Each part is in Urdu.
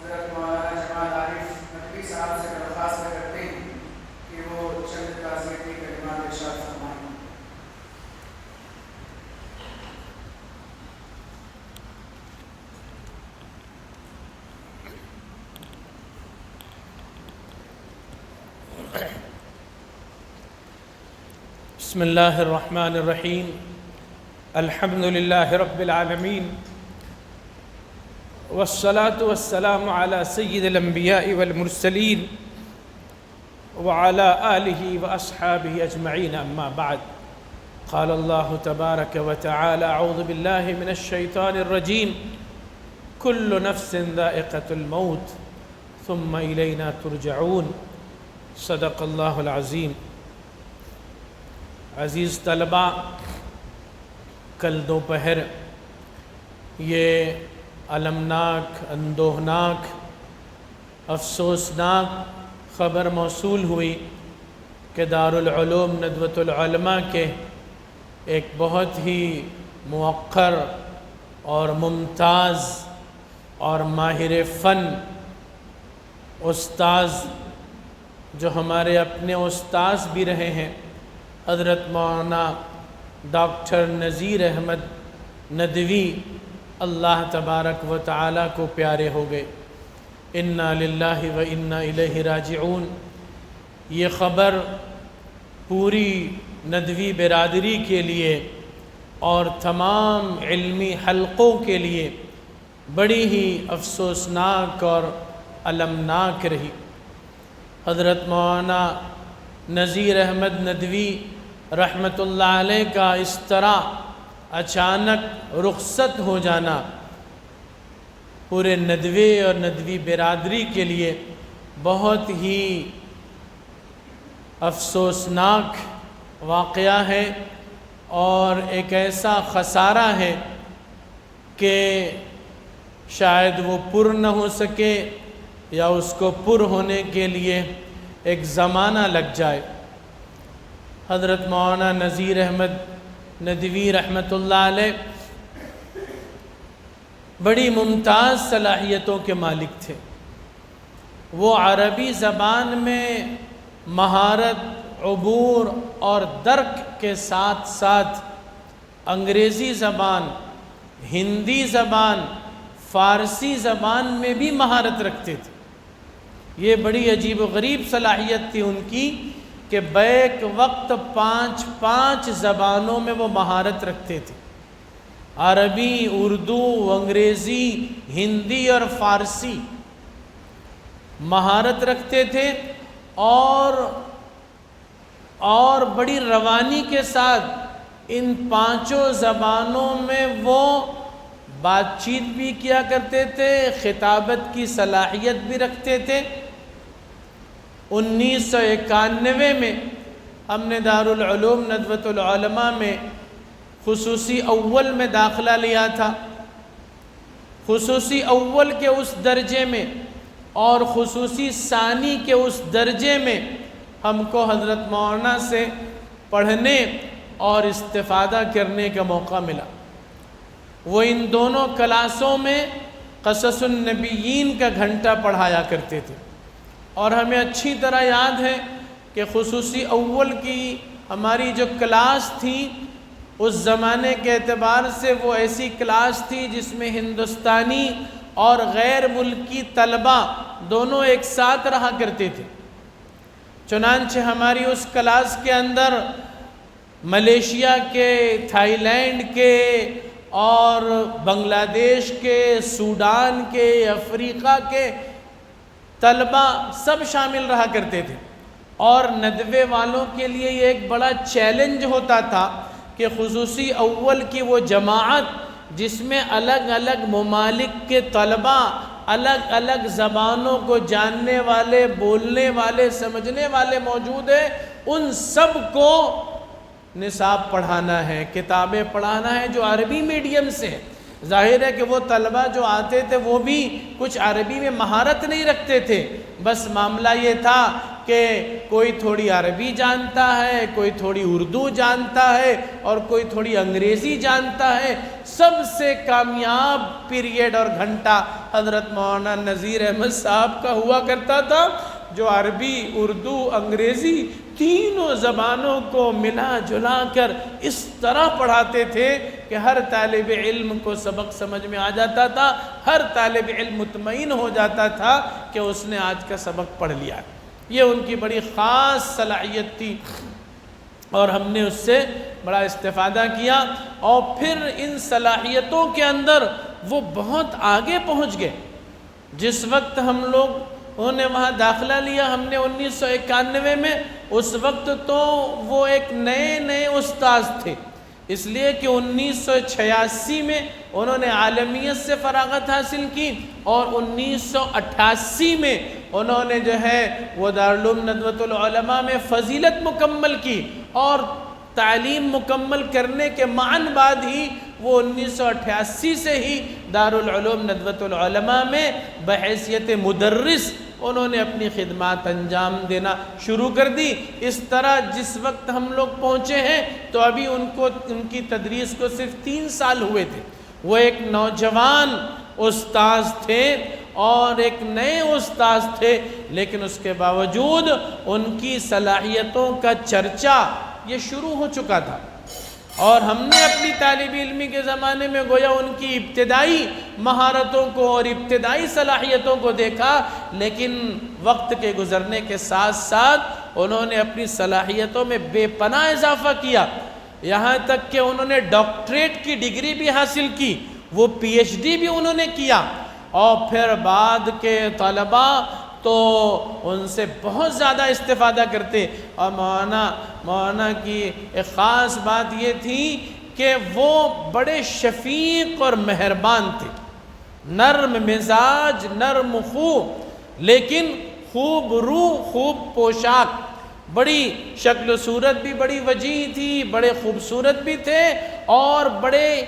حضرت مولانا جمال عارف ندوی صاحب سے درخواست کرتے ہیں کہ وہ چند تعزیتی کلمات ارشاد فرمائیں۔ بسم اللہ الرحمن الرحیم، الحمد للہ رب العالمین، والصلاة والسلام علی سید الانبیاء والمرسلین وعلی آلہ واصحابہ اجمعین، اما بعد۔ قال اللہ تبارک وتعالی اعوذ باللہ من الشیطان الرجیم، کل نفس ذائقۃ الموت ثم الینا ترجعون، صدق اللہ العظیم۔ عزیز طلباء، کل دوپہر یہ المناک، اندوہناک، افسوسناک خبر موصول ہوئی کہ دارالعلوم ندوۃ العلماء کے ایک بہت ہی موقر اور ممتاز اور ماہر فن استاذ، جو ہمارے اپنے استاذ بھی رہے ہیں، حضرت مولانا ڈاکٹر نذیر احمد ندوی اللہ تبارک و تعالیٰ کو پیارے ہو گئے۔ انا للہ و انا الیہ راجعون۔ یہ خبر پوری ندوی برادری کے لیے اور تمام علمی حلقوں کے لیے بڑی ہی افسوسناک اور المناک رہی۔ حضرت مولانا نذیر احمد ندوی رحمۃ اللہ علیہ کا اس طرح اچانک رخصت ہو جانا پورے ندوے اور ندوی برادری کے لیے بہت ہی افسوسناک واقعہ ہے اور ایک ایسا خسارہ ہے کہ شاید وہ پر نہ ہو سکے یا اس کو پر ہونے کے لیے ایک زمانہ لگ جائے۔ حضرت مولانا نذیر احمد ندوی رحمۃ اللہ علیہ بڑی ممتاز صلاحیتوں کے مالک تھے۔ وہ عربی زبان میں مہارت، عبور اور درک کے ساتھ ساتھ انگریزی زبان، ہندی زبان، فارسی زبان میں بھی مہارت رکھتے تھے۔ یہ بڑی عجیب و غریب صلاحیت تھی ان کی کہ بیک وقت 5 زبانوں میں وہ مہارت رکھتے تھے، عربی، اردو، انگریزی، ہندی اور فارسی مہارت رکھتے تھے، اور بڑی روانی کے ساتھ ان 5 زبانوں میں وہ بات چیت بھی کیا کرتے تھے، خطابت کی صلاحیت بھی رکھتے تھے۔ 1991 میں ہم نے دارالعلوم ندوۃ العلماء میں خصوصی اول میں داخلہ لیا تھا۔ خصوصی اول کے اس درجے میں اور خصوصی ثانی کے اس درجے میں ہم کو حضرت مولانا سے پڑھنے اور استفادہ کرنے کا موقع ملا۔ وہ ان دونوں کلاسوں میں قصص النبیین کا گھنٹہ پڑھایا کرتے تھے، اور ہمیں اچھی طرح یاد ہے کہ خصوصی اول کی ہماری جو کلاس تھی اس زمانے کے اعتبار سے وہ ایسی کلاس تھی جس میں ہندوستانی اور غیر ملکی طلبہ دونوں ایک ساتھ رہا کرتے تھے۔ چنانچہ ہماری اس کلاس کے اندر ملیشیا کے، تھائی لینڈ کے اور بنگلہ دیش کے، سوڈان کے، افریقہ کے طلبہ سب شامل رہا کرتے تھے، اور ندوے والوں کے لیے یہ ایک بڑا چیلنج ہوتا تھا کہ خصوصی اول کی وہ جماعت جس میں الگ الگ ممالک کے طلبہ، الگ الگ زبانوں کو جاننے والے، بولنے والے، سمجھنے والے موجود ہیں، ان سب کو نصاب پڑھانا ہے، کتابیں پڑھانا ہے جو عربی میڈیم سے ہے۔ ظاہر ہے کہ وہ طلبہ جو آتے تھے وہ بھی کچھ عربی میں مہارت نہیں رکھتے تھے، بس معاملہ یہ تھا کہ کوئی تھوڑی عربی جانتا ہے، کوئی تھوڑی اردو جانتا ہے اور کوئی تھوڑی انگریزی جانتا ہے۔ سب سے کامیاب پیریڈ اور گھنٹہ حضرت مولانا نذیر احمد صاحب کا ہوا کرتا تھا، جو عربی، اردو، انگریزی تینوں زبانوں کو ملا جلا کر اس طرح پڑھاتے تھے کہ ہر طالب علم کو سبق سمجھ میں آ جاتا تھا، ہر طالب علم مطمئن ہو جاتا تھا کہ اس نے آج کا سبق پڑھ لیا۔ یہ ان کی بڑی خاص صلاحیت تھی اور ہم نے اس سے بڑا استفادہ کیا، اور پھر ان صلاحیتوں کے اندر وہ بہت آگے پہنچ گئے۔ جس وقت ہم لوگ انہوں نے وہاں داخلہ لیا، ہم نے 1991 میں، اس وقت تو وہ ایک نئے استاذ تھے، اس لیے کہ 1986 میں انہوں نے عالمیت سے فراغت حاصل کی اور 1988 میں انہوں نے جو ہے وہ دارالعلوم ندوۃ العلماء میں فضیلت مکمل کی، اور تعلیم مکمل کرنے کے معاً بعد ہی وہ 1988 سے ہی دارالعلوم ندوۃ العلماء میں بحیثیت مدرس انہوں نے اپنی خدمات انجام دینا شروع کر دی۔ اس طرح جس وقت ہم لوگ پہنچے ہیں تو ابھی ان کی تدریس کو صرف 3 سال ہوئے تھے۔ وہ ایک نوجوان استاذ تھے اور ایک نئے استاذ تھے، لیکن اس کے باوجود ان کی صلاحیتوں کا چرچا یہ شروع ہو چکا تھا، اور ہم نے اپنی طالب علمی کے زمانے میں گویا ان کی ابتدائی مہارتوں کو اور ابتدائی صلاحیتوں کو دیکھا، لیکن وقت کے گزرنے کے ساتھ ساتھ انہوں نے اپنی صلاحیتوں میں بے پناہ اضافہ کیا، یہاں تک کہ انہوں نے ڈاکٹریٹ کی ڈگری بھی حاصل کی، وہ پی ایچ ڈی بھی انہوں نے کیا، اور پھر بعد کے طلباء تو ان سے بہت زیادہ استفادہ کرتے۔ اور مولانا کی ایک خاص بات یہ تھی کہ وہ بڑے شفیق اور مہربان تھے، نرم مزاج، نرم خو، لیکن خوب روح، خوب پوشاک، بڑی شکل و صورت بھی بڑی وجیح تھی، بڑے خوبصورت بھی تھے اور بڑے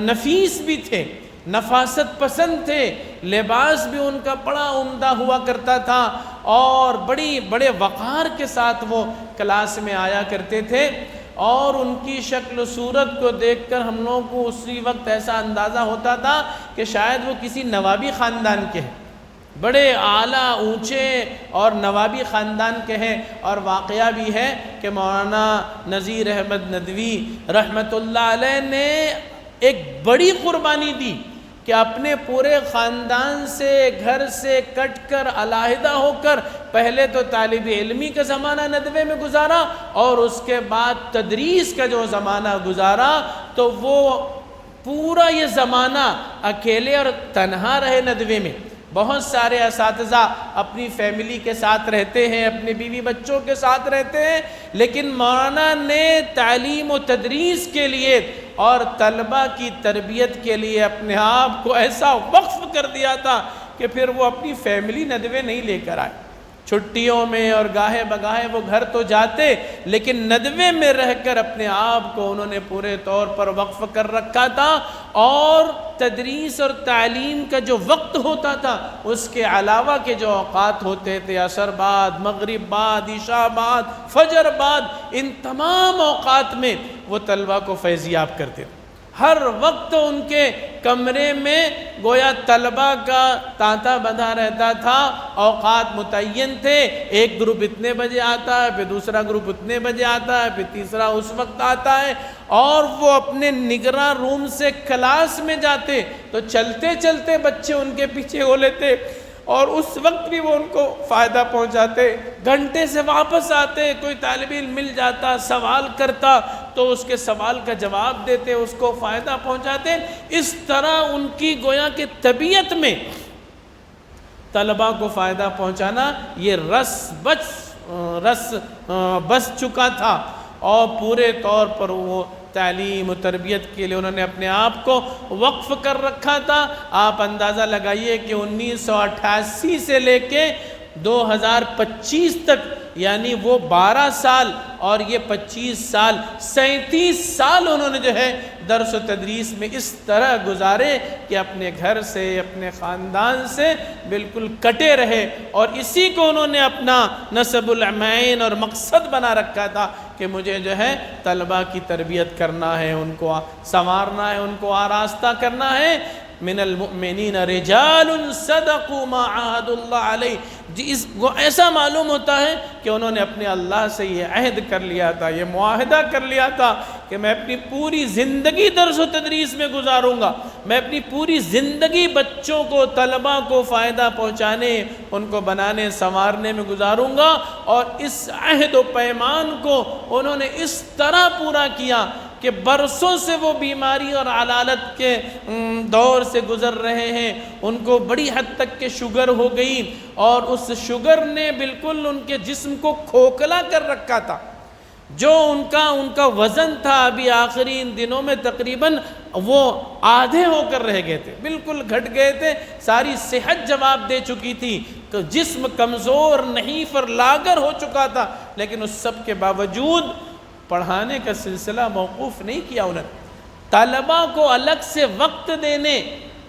نفیس بھی تھے، نفاست پسند تھے، لباس بھی ان کا بڑا عمدہ ہوا کرتا تھا، اور بڑے وقار کے ساتھ وہ کلاس میں آیا کرتے تھے، اور ان کی شکل و صورت کو دیکھ کر ہم لوگوں کو اسی وقت ایسا اندازہ ہوتا تھا کہ شاید وہ کسی نوابی خاندان کے ہیں، بڑے اعلیٰ اونچے اور نوابی خاندان کے ہیں۔ اور واقعہ بھی ہے کہ مولانا نذیر احمد ندوی رحمۃ اللہ علیہ نے ایک بڑی قربانی دی کہ اپنے پورے خاندان سے، گھر سے کٹ کر، علیحدہ ہو کر، پہلے تو طالب علمی کا زمانہ ندوے میں گزارا اور اس کے بعد تدریس کا جو زمانہ گزارا، تو وہ پورا یہ زمانہ اکیلے اور تنہا رہے ندوے میں۔ بہت سارے اساتذہ اپنی فیملی کے ساتھ رہتے ہیں، اپنے بیوی بچوں کے ساتھ رہتے ہیں، لیکن مولانا نے تعلیم و تدریس کے لیے اور طلبہ کی تربیت کے لیے اپنے آپ کو ایسا وقف کر دیا تھا کہ پھر وہ اپنی فیملی ندوے نہیں لے کر آئے۔ چھٹیوں میں اور گاہے بگاہے وہ گھر تو جاتے، لیکن ندوے میں رہ کر اپنے آپ کو انہوں نے پورے طور پر وقف کر رکھا تھا، اور تدریس اور تعلیم کا جو وقت ہوتا تھا اس کے علاوہ کے جو اوقات ہوتے تھے، عصر بعد، مغرب بعد، عشاء بعد، فجر بعد، ان تمام اوقات میں وہ طلبہ کو فیضیاب کرتے تھے۔ ہر وقت ان کے کمرے میں گویا طلبہ کا تانتا بندھا رہتا تھا، اوقات متعین تھے، ایک گروپ اتنے بجے آتا ہے، پھر دوسرا گروپ اتنے بجے آتا ہے، پھر تیسرا اس وقت آتا ہے، اور وہ اپنے نگراں روم سے کلاس میں جاتے تو چلتے چلتے بچے ان کے پیچھے ہو لیتے، اور اس وقت بھی وہ ان کو فائدہ پہنچاتے۔ گھنٹے سے واپس آتے، کوئی طالب علم مل جاتا، سوال کرتا تو اس کے سوال کا جواب دیتے، اس کو فائدہ پہنچاتے۔ اس طرح ان کی گویا کہ طبیعت میں طلباء کو فائدہ پہنچانا یہ رس بس چکا تھا، اور پورے طور پر وہ تعلیم و تربیت کے لیے انہوں نے اپنے آپ کو وقف کر رکھا تھا۔ آپ اندازہ لگائیے کہ 1988 سے لے کے 2025 تک یعنی وہ 12 سال اور یہ 25 سال 37 سال انہوں نے جو ہے درس و تدریس میں اس طرح گزارے کہ اپنے گھر سے اپنے خاندان سے بالکل کٹے رہے، اور اسی کو انہوں نے اپنا نصب العمین اور مقصد بنا رکھا تھا کہ مجھے جو ہے طلبہ کی تربیت کرنا ہے، ان کو سنوارنا ہے، ان کو آراستہ کرنا ہے۔ من المؤمنین رجال صدقوا ما عاهدوا اللہ علیہ، وہ ایسا معلوم ہوتا ہے کہ انہوں نے اپنے اللہ سے یہ عہد کر لیا تھا، یہ معاہدہ کر لیا تھا کہ میں اپنی پوری زندگی درس و تدریس میں گزاروں گا، میں اپنی پوری زندگی بچوں کو، طلبہ کو فائدہ پہنچانے، ان کو بنانے سنوارنے میں گزاروں گا۔ اور اس عہد و پیمان کو انہوں نے اس طرح پورا کیا کہ برسوں سے وہ بیماری اور علالت کے دور سے گزر رہے ہیں، ان کو بڑی حد تک کہ شوگر ہو گئی، اور اس شوگر نے بالکل ان کے جسم کو کھوکھلا کر رکھا تھا۔ جو ان کا وزن تھا ابھی آخری ان دنوں میں تقریباً وہ آدھے ہو کر رہ گئے تھے، بالکل گھٹ گئے تھے، ساری صحت جواب دے چکی تھی، جسم کمزور نحیف اور لاغر ہو چکا تھا، لیکن اس سب کے باوجود پڑھانے کا سلسلہ موقوف نہیں کیا انہوں نے۔ طلباء کو الگ سے وقت دینے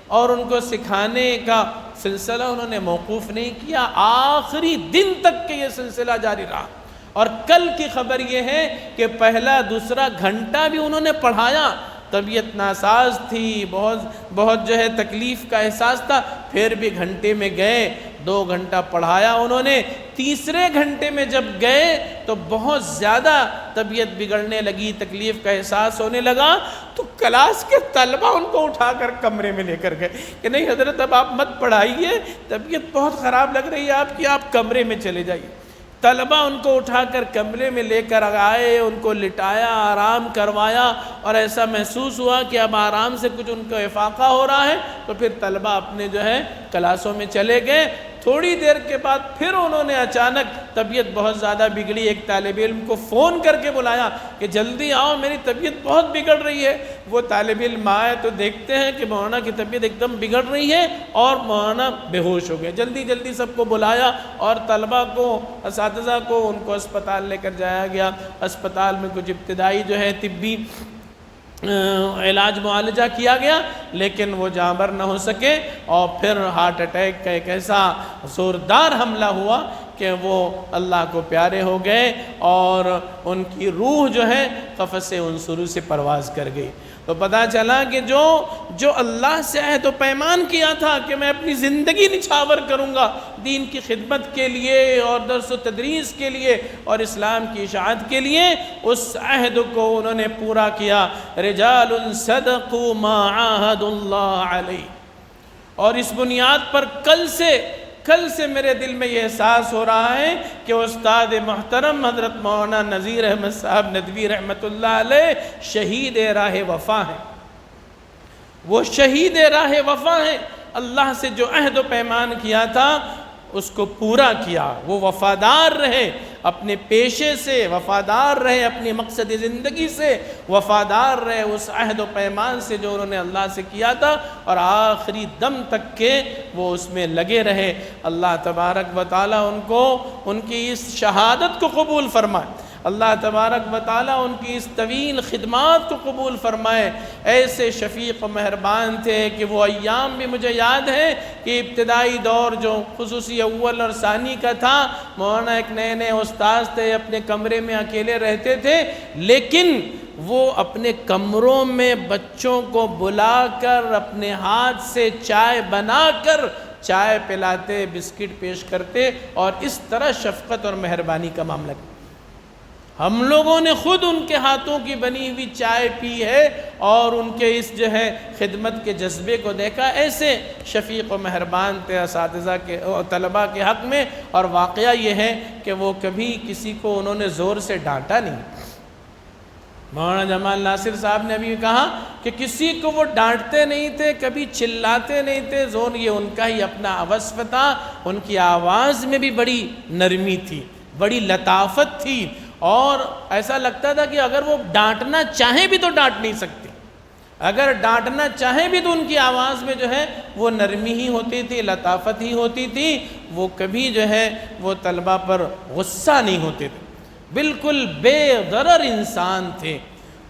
اور ان کو سکھانے کا سلسلہ انہوں نے موقوف نہیں کیا، آخری دن تک کہ یہ سلسلہ جاری رہا۔ اور کل کی خبر یہ ہے کہ پہلا دوسرا گھنٹہ بھی انہوں نے پڑھایا، طبیعت ناساز تھی، بہت جو ہے تکلیف کا احساس تھا، پھر بھی گھنٹے میں گئے، 2 گھنٹہ پڑھایا انہوں نے۔ تیسرے گھنٹے میں جب گئے تو بہت زیادہ طبیعت بگڑنے لگی، تکلیف کا احساس ہونے لگا، تو کلاس کے طلبہ ان کو اٹھا کر کمرے میں لے کر گئے کہ نہیں حضرت اب آپ مت پڑھائیے، طبیعت بہت خراب لگ رہی ہے آپ کی، آپ کمرے میں چلے جائیے۔ طلبہ ان کو اٹھا کر کمرے میں لے کر آئے، ان کو لٹایا، آرام کروایا، اور ایسا محسوس ہوا کہ اب آرام سے کچھ ان کو افاقہ ہو رہا ہے، تو پھر طلبہ اپنے جو ہے کلاسوں میں چلے گئے۔ تھوڑی دیر کے بعد پھر انہوں نے اچانک طبیعت بہت زیادہ بگڑی، ایک طالب علم کو فون کر کے بلایا کہ جلدی آؤ میری طبیعت بہت بگڑ رہی ہے۔ وہ طالب علم آئے تو دیکھتے ہیں کہ مولانا کی طبیعت ایک دم بگڑ رہی ہے اور مولانا بے ہوش ہو گئے۔ جلدی سب کو بلایا اور طلبہ کو، اساتذہ کو، ان کو اسپتال لے کر جایا گیا۔ اسپتال میں کچھ ابتدائی جو ہے طبی علاج معالجہ کیا گیا، لیکن وہ جانبر نہ ہو سکے، اور پھر ہارٹ اٹیک کا ایک ایسا زوردار حملہ ہوا کہ وہ اللہ کو پیارے ہو گئے، اور ان کی روح جو ہے قفس عنصری سے پرواز کر گئی۔ تو پتہ چلا کہ جو اللہ سے عہد و پیمان کیا تھا کہ میں اپنی زندگی نچھاور کروں گا دین کی خدمت کے لیے اور درس و تدریس کے لیے اور اسلام کی اشاعت کے لیے، اس عہد کو انہوں نے پورا کیا۔ رجال صدقوا ما عاهدوا اللہ علیہ۔ اور اس بنیاد پر کل سے میرے دل میں یہ احساس ہو رہا ہے کہ استاد محترم حضرت مولانا نذیر احمد صاحب ندوی رحمۃ اللہ علیہ شہید راہ وفا ہیں۔ وہ شہید راہ وفا ہیں، اللہ سے جو عہد و پیمان کیا تھا اس کو پورا کیا۔ وہ وفادار رہے اپنے پیشے سے، وفادار رہے اپنی مقصد زندگی سے، وفادار رہے اس عہد و پیمان سے جو انہوں نے اللہ سے کیا تھا، اور آخری دم تک کے وہ اس میں لگے رہے۔ اللہ تبارک و تعالیٰ ان کی اس شہادت کو قبول فرمائے، اللہ تبارک و تعالیٰ ان کی اس طویل خدمات کو قبول فرمائے۔ ایسے شفیق و مہربان تھے کہ وہ ایام بھی مجھے یاد ہے کہ ابتدائی دور جو خصوصی اول اور ثانی کا تھا، مولانا ایک نئے استاذ تھے، اپنے کمرے میں اکیلے رہتے تھے، لیکن وہ اپنے کمروں میں بچوں کو بلا کر اپنے ہاتھ سے چائے بنا کر چائے پلاتے، بسکٹ پیش کرتے، اور اس طرح شفقت اور مہربانی کا معاملہ کرتے۔ ہم لوگوں نے خود ان کے ہاتھوں کی بنی ہوئی چائے پی ہے اور ان کے اس جو ہے خدمت کے جذبے کو دیکھا۔ ایسے شفیق و مہربان تھے اساتذہ کے اور طلباء کے حق میں، اور واقعہ یہ ہے کہ وہ کبھی کسی کو انہوں نے زور سے ڈانٹا نہیں۔ مولانا جمال ناصر صاحب نے ابھی کہا کہ کسی کو وہ ڈانٹتے نہیں تھے، کبھی چلاتے نہیں تھے، زور یہ ان کا ہی اپنا وصف تھا۔ ان کی آواز میں بھی بڑی نرمی تھی، بڑی لطافت تھی، اور ایسا لگتا تھا کہ اگر وہ ڈانٹنا چاہیں بھی تو ڈانٹ نہیں سکتے۔ اگر ڈانٹنا چاہیں بھی تو ان کی آواز میں جو ہے وہ نرمی ہی ہوتی تھی، لطافت ہی ہوتی تھی، وہ کبھی جو ہے وہ طلبہ پر غصہ نہیں ہوتے تھے، بالکل بے ضرر انسان تھے۔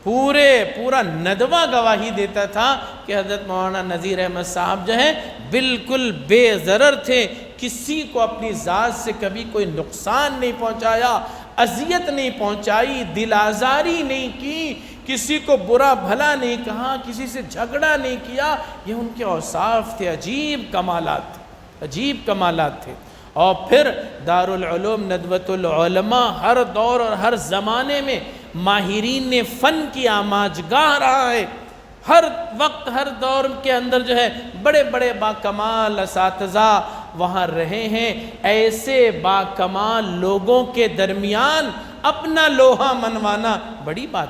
پورا ندوہ گواہی دیتا تھا کہ حضرت مولانا نذیر احمد صاحب جو ہے بالکل بے ضرر تھے، کسی کو اپنی ذات سے کبھی کوئی نقصان نہیں پہنچایا، اذیت نہیں پہنچائی، دل آزاری نہیں کی، کسی کو برا بھلا نہیں کہا، کسی سے جھگڑا نہیں کیا۔ یہ ان کے اوصاف تھے، عجیب کمالات تھے۔ اور پھر دارالعلوم ندوۃ العلماء ہر دور اور ہر زمانے میں ماہرین فن کی آماجگاہ رہا ہے، ہر وقت ہر دور کے اندر جو ہے بڑے بڑے باکمال اساتذہ وہاں رہے ہیں۔ ایسے باکمال لوگوں کے درمیان اپنا لوہا منوانا بڑی بات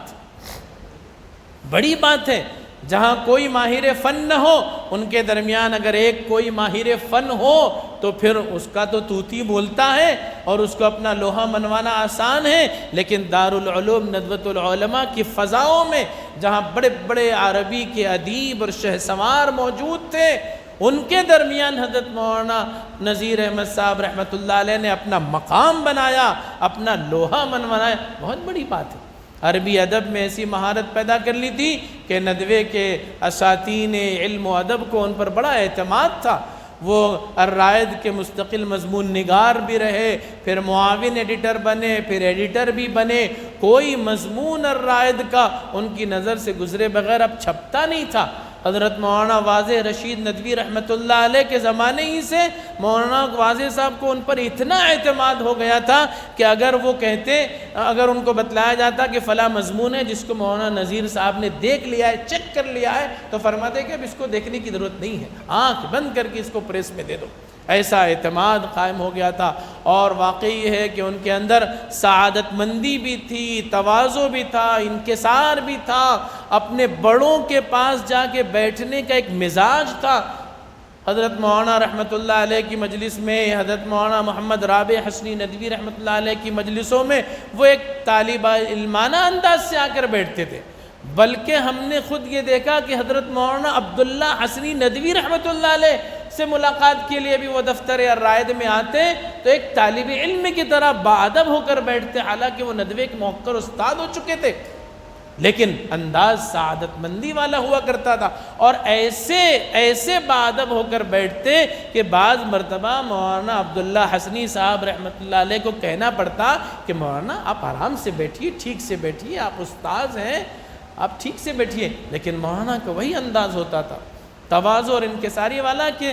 ہے۔ جہاں کوئی ماہر فن نہ ہو، ان کے درمیان اگر ایک کوئی ماہر فن ہو تو پھر اس کا تو طوطی بولتا ہے اور اس کو اپنا لوہا منوانا آسان ہے۔ لیکن دارالعلوم ندوۃ العلماء کی فضاؤں میں جہاں بڑے بڑے عربی کے ادیب اور شہسوار موجود تھے، ان کے درمیان حضرت مولانا نذیر احمد صاحب رحمۃ اللہ علیہ نے اپنا مقام بنایا، اپنا لوہا منوایا، بہت بڑی بات ہے۔ عربی ادب میں ایسی مہارت پیدا کر لی تھی کہ ندوے کے اساتین علم و ادب کو ان پر بڑا اعتماد تھا۔ وہ الرائد کے مستقل مضمون نگار بھی رہے، پھر معاون ایڈیٹر بنے، پھر ایڈیٹر بھی بنے۔ کوئی مضمون الرائد کا ان کی نظر سے گزرے بغیر اب چھپتا نہیں تھا۔ حضرت مولانا واضح رشید ندوی رحمۃ اللہ علیہ کے زمانے ہی سے مولانا واضح صاحب کو ان پر اتنا اعتماد ہو گیا تھا کہ اگر وہ کہتے، اگر ان کو بتلایا جاتا کہ فلاں مضمون ہے جس کو مولانا نذیر صاحب نے دیکھ لیا ہے، چیک کر لیا ہے، تو فرماتے کہ اب اس کو دیکھنے کی ضرورت نہیں ہے، آنکھ بند کر کے اس کو پریس میں دے دو۔ ایسا اعتماد قائم ہو گیا تھا۔ اور واقعی یہ ہے کہ ان کے اندر سعادت مندی بھی تھی، تواضع بھی تھا، انکسار بھی تھا، اپنے بڑوں کے پاس جا کے بیٹھنے کا ایک مزاج تھا۔ حضرت مولانا رحمۃ اللہ علیہ کی مجلس میں، حضرت مولانا محمد رابع حسنی ندوی رحمۃ اللہ علیہ کی مجلسوں میں وہ ایک طالب علمانہ انداز سے آ کر بیٹھتے تھے، بلکہ ہم نے خود یہ دیکھا کہ حضرت مولانا عبداللہ حسنی ندوی رحمۃ اللہ علیہ سے ملاقات کے لیے بھی وہ دفتر الرائد میں آتے تو ایک طالب علم کی طرح باادب ہو کر بیٹھتے، حالانکہ وہ ندوے کے موقر استاد ہو چکے تھے، لیکن انداز سعادت مندی والا ہوا کرتا تھا، اور ایسے باادب ہو کر بیٹھتے کہ بعض مرتبہ مولانا عبداللہ حسنی صاحب رحمۃ اللہ علیہ کو کہنا پڑتا کہ مولانا آپ آرام سے بیٹھیے، ٹھیک سے بیٹھیے، آپ استاذ ہیں، آپ ٹھیک سے بیٹھیے۔ لیکن مولانا کا وہی انداز ہوتا تھا، تواضع اور انکساری والا، کہ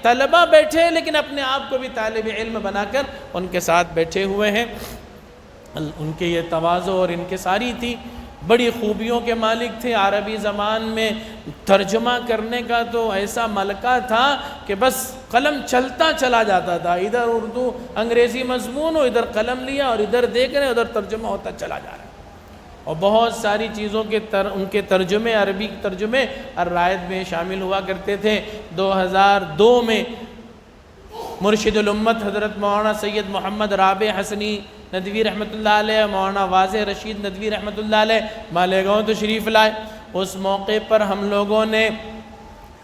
طلبہ بیٹھے لیکن اپنے آپ کو بھی طالب علم بنا کر ان کے ساتھ بیٹھے ہوئے ہیں۔ ان کے یہ تواضع اور انکساری تھی، بڑی خوبیوں کے مالک تھے۔ عربی زبان میں ترجمہ کرنے کا تو ایسا ملکہ تھا کہ بس قلم چلتا چلا جاتا تھا، ادھر اردو انگریزی مضمون ہو، ادھر قلم لیا اور ادھر دیکھ رہے، ادھر ترجمہ ہوتا چلا جا رہا ہے۔ اور بہت ساری چیزوں کے ان کے ترجمے، عربی ترجمے الرائد میں شامل ہوا کرتے تھے۔ 2002 میں مرشد الامت حضرت مولانا سید محمد رابع حسنی ندوی رحمۃ اللہ علیہ، مولانا واضح رشید ندوی رحمۃ اللہ علیہ مالیگاؤں تشریف لائے۔ اس موقع پر ہم لوگوں نے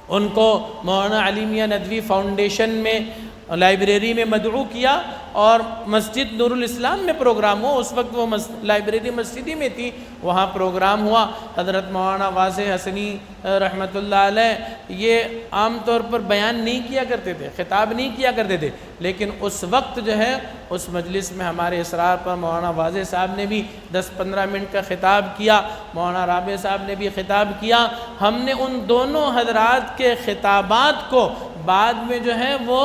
ان کو مولانا علی میاں ندوی فاؤنڈیشن میں لائبریری میں مدعو کیا، اور مسجد نور الاسلام میں پروگرام ہوا۔ اس وقت وہ لائبریری مسجدی میں تھی، وہاں پروگرام ہوا۔ حضرت مولانا واضح حسنی رحمۃ اللہ علیہ یہ عام طور پر بیان نہیں کیا کرتے تھے، خطاب نہیں کیا کرتے تھے، لیکن اس وقت جو ہے اس مجلس میں ہمارے اصرار پر مولانا واضح صاحب نے بھی 10-15 منٹ کا خطاب کیا، مولانا رابع صاحب نے بھی خطاب کیا۔ ہم نے ان دونوں حضرات کے خطابات کو بعد میں جو ہے وہ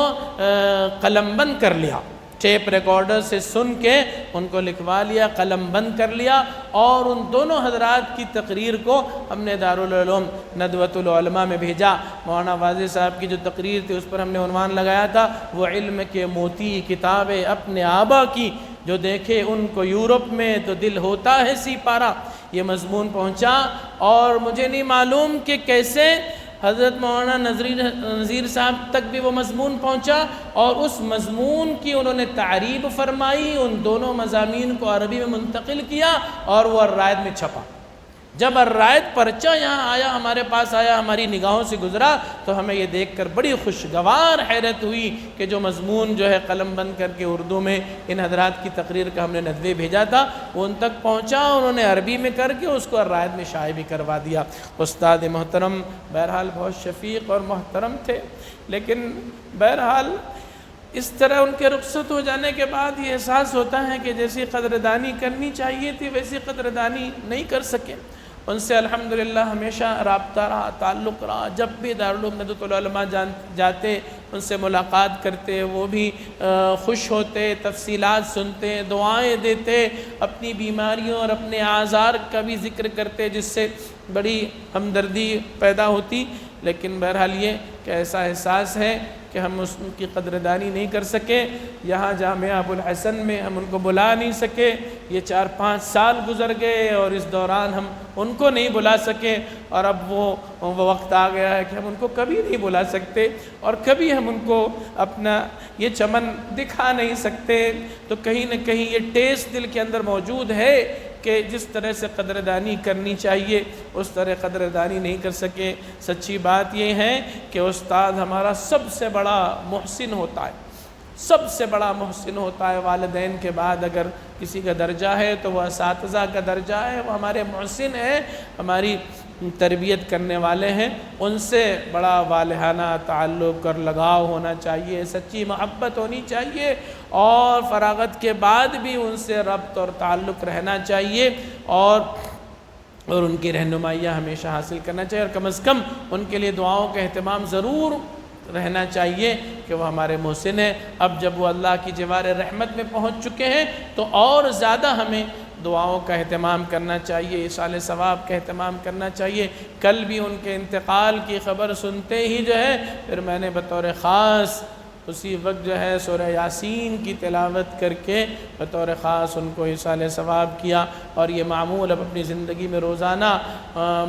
قلم بند کر لیا، ٹیپ ریکارڈر سے سن کے ان کو لکھوا لیا، قلم بند کر لیا، اور ان دونوں حضرات کی تقریر کو ہم نے دارالعلوم ندوۃ العلماء میں بھیجا۔ مولانا واضح صاحب کی جو تقریر تھی اس پر ہم نے عنوان لگایا تھا، وہ علم کے موتی کتاب اپنے آبا کی، جو دیکھے ان کو یورپ میں تو دل ہوتا ہے سی پارا۔ یہ مضمون پہنچا، اور مجھے نہیں معلوم کہ کیسے حضرت مولانا نذیر صاحب تک بھی وہ مضمون پہنچا، اور اس مضمون کی انہوں نے تعریب فرمائی، ان دونوں مضامین کو عربی میں منتقل کیا، اور وہ الرائد میں چھپا۔ جب الرائد پرچہ یہاں آیا، ہمارے پاس آیا، ہماری نگاہوں سے گزرا، تو ہمیں یہ دیکھ کر بڑی خوشگوار حیرت ہوئی کہ جو مضمون جو ہے قلم بند کر کے اردو میں ان حضرات کی تقریر کا ہم نے ندوے بھیجا تھا، وہ ان تک پہنچا، انہوں نے عربی میں کر کے اس کو الرائد میں شائع بھی کروا دیا۔ استاد محترم بہرحال بہت شفیق اور محترم تھے، لیکن بہرحال اس طرح ان کے رخصت ہو جانے کے بعد یہ احساس ہوتا ہے کہ جیسی قدردانی کرنی چاہیے تھی ویسی قدردانی نہیں کر سکے۔ ان سے الحمدللہ ہمیشہ رابطہ رہا، تعلق رہا، جب بھی دارالعلوم ندوۃ العلماء جاتے ان سے ملاقات کرتے، وہ بھی خوش ہوتے، تفصیلات سنتے، دعائیں دیتے، اپنی بیماریوں اور اپنے آزار کا بھی ذکر کرتے، جس سے بڑی ہمدردی پیدا ہوتی۔ لیکن بہرحال یہ کہ ایسا احساس ہے کہ ہم اس کی قدردانی نہیں کر سکے۔ یہاں جامعہ ابو الحسن میں ہم ان کو بلا نہیں سکے، یہ 4-5 سال گزر گئے اور اس دوران ہم ان کو نہیں بلا سکے، اور اب وہ وقت آ گیا ہے کہ ہم ان کو کبھی نہیں بلا سکتے اور کبھی ہم ان کو اپنا یہ چمن دکھا نہیں سکتے۔ تو کہیں نہ کہیں یہ ٹیس دل کے اندر موجود ہے کہ جس طرح سے قدردانی کرنی چاہیے اس طرح قدردانی نہیں کر سکے۔ سچی بات یہ ہے کہ استاد ہمارا سب سے بڑا محسن ہوتا ہے، سب سے بڑا محسن ہوتا ہے۔ والدین کے بعد اگر کسی کا درجہ ہے تو وہ اساتذہ کا درجہ ہے، وہ ہمارے محسن ہیں، ہماری تربیت کرنے والے ہیں، ان سے بڑا والہانہ تعلق اور لگاؤ ہونا چاہیے، سچی محبت ہونی چاہیے، اور فراغت کے بعد بھی ان سے ربط اور تعلق رہنا چاہیے، اور ان کی رہنمائیاں ہمیشہ حاصل کرنا چاہیے، اور کم از کم ان کے لیے دعاؤں کا اہتمام ضرور رہنا چاہیے کہ وہ ہمارے محسن ہیں۔ اب جب وہ اللہ کی جوار رحمت میں پہنچ چکے ہیں تو اور زیادہ ہمیں دعاؤں کا اہتمام کرنا چاہیے، ایصال ثواب کا اہتمام کرنا چاہیے۔ کل بھی ان کے انتقال کی خبر سنتے ہی جو ہے پھر میں نے بطور خاص اسی وقت جو ہے سورہ یاسین کی تلاوت کر کے بطور خاص ان کو ایصال ثواب کیا، اور یہ معمول اب اپنی زندگی میں روزانہ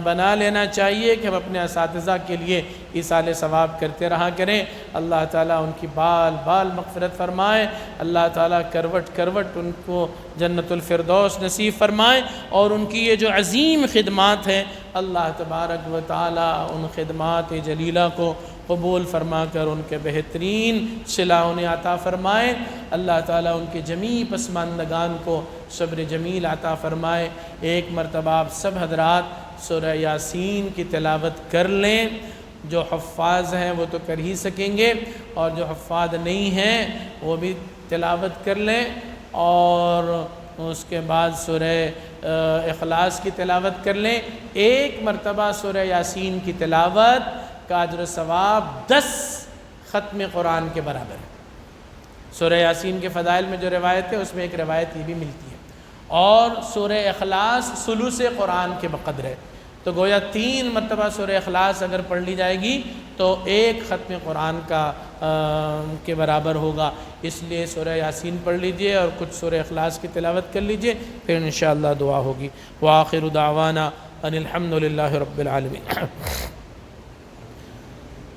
بنا لینا چاہیے کہ ہم اپنے اساتذہ کے لیے ایصال ثواب کرتے رہا کریں۔ اللہ تعالیٰ ان کی بال بال مغفرت فرمائے، اللہ تعالیٰ کروٹ کروٹ ان کو جنت الفردوس نصیب فرمائے، اور ان کی یہ جو عظیم خدمات ہیں اللہ تبارک و تعالیٰ ان خدمات جلیلہ کو قبول فرما کر ان کے بہترین صلہ انہیں عطا فرمائے۔ اللہ تعالیٰ ان کے جمیع پسماندگان کو صبر جمیل عطا فرمائے۔ ایک مرتبہ آپ سب حضرات سورہ یاسین کی تلاوت کر لیں، جو حفاظ ہیں وہ تو کر ہی سکیں گے، اور جو حفاظ نہیں ہیں وہ بھی تلاوت کر لیں، اور اس کے بعد سورہ اخلاص کی تلاوت کر لیں۔ ایک مرتبہ سورہ یاسین کی تلاوت کا اجر و ثواب 10 ختم قرآن کے برابر ہے۔ سورہ یاسین کے فضائل میں جو روایت ہے اس میں ایک روایت یہ بھی ملتی ہے، اور سورہ اخلاص ثلث قرآن کے بقدر ہے، تو گویا 3 مرتبہ سورہ اخلاص اگر پڑھ لی جائے گی تو ایک ختم قرآن کا کے برابر ہوگا۔ اس لیے سورہ یاسین پڑھ لیجئے اور کچھ سورہ اخلاص کی تلاوت کر لیجئے، پھر انشاءاللہ دعا ہوگی۔ وآخر دعوانا ان الحمدللہ رب العالمین۔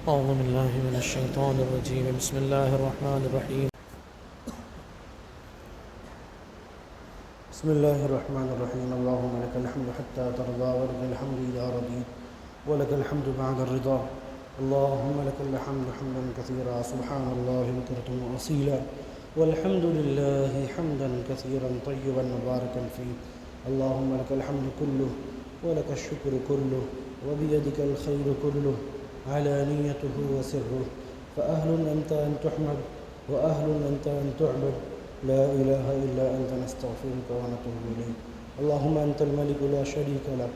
اعوذ باللہ من الشیطان الرجیم، بسم اللہ الرحمن الرحیم۔ بسم اللہ الرحمن الرحیم۔ اللہم لک الحمد حتی ترضا ولک الحمد اذا رضیت ولک الحمد بعد الرضا۔ اللہم لک الحمد حمدا کثیرا سبحان اللہ بکرة وأصیلا والحمد للہ حمدا کثیرا طیبا مبارکا فیہ۔ اللہم لک الحمد کلہ ولک الشکر کلہ وبیدک الخیر کلہ علانیته وسره، فأهل أنت أن تحمد وأهل أنت أن تعبد، لا إله إلا أنت نستغفرك ونتوب إليك۔ اللهم أنت الملك لا شريك لك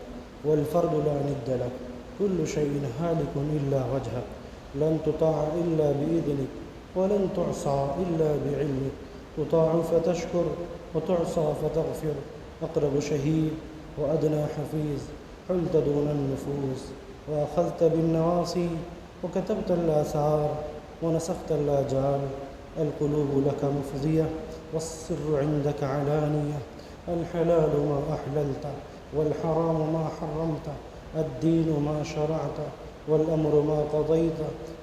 والفرد لا ند لك، كل شيء هالك إلا وجهك، لن تطاع إلا بإذنك ولن تعصى إلا بعلمك، تطاع فتشكر وتعصى فتغفر، أقرب شهيد وأدنى حفيظ، حلت دون النفوس وأخذت بالنواصي وكتبت الآثار ونسخت الآجال، القلوب لك مفضية والسر عندك علانية، الحلال ما أحللت والحرام ما حرمت، الدين ما شرعت والأمر ما قضيت،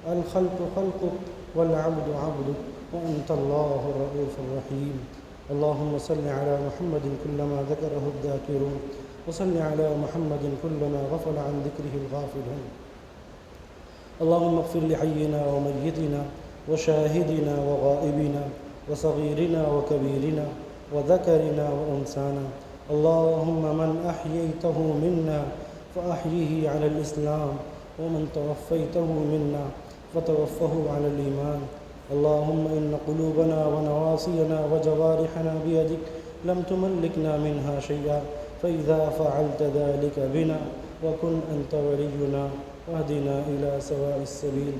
الخلق خلقك والعبد عبدك وأنت الله الرؤوف الرحيم۔ اللهم صل على محمد كلما ذكره الذاكرون وصل على محمد كلنا غفل عن ذكره الغافلون. اللهم اغفر لحينا وميتنا وشاهدنا وغائبنا وصغيرنا وكبيرنا وذكرنا وأنثانا. اللهم من أحييته منا فأحيه على الإسلام، ومن توفيته منا فتوفه على الإيمان. اللهم إن قلوبنا ونواصينا وجوارحنا بيدك لم تملكنا منها شيئا، فإذا فعلت ذلك بنا وكن أنت ولينا واهدنا إلى سواء السبيل.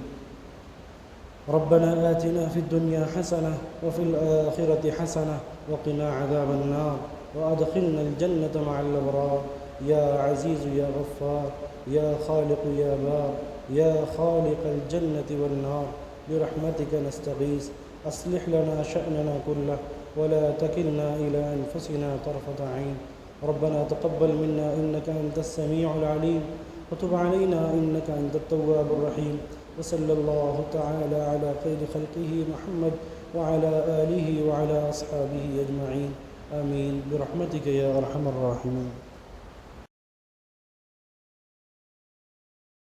ربنا آتنا في الدنيا حسنة وفي الآخرة حسنة وقنا عذاب النار وأدخلنا الجنة مع الأبرار. يا عزيز يا غفار يا خالق يا بار يا خالق الجنة والنار، برحمتك نستغيث. أصلح لنا شأننا كله ولا تكلنا إلى أنفسنا طرفة عين. ربنا تقبل منا إنك أنت السميع العليم، وتب علينا إنك أنت التواب الرحيم. وصلى الله تعالى على خير خلقه محمد وعلى آله وعلى أصحابه أجمعين. آمين برحمتك يا أرحم الراحمين.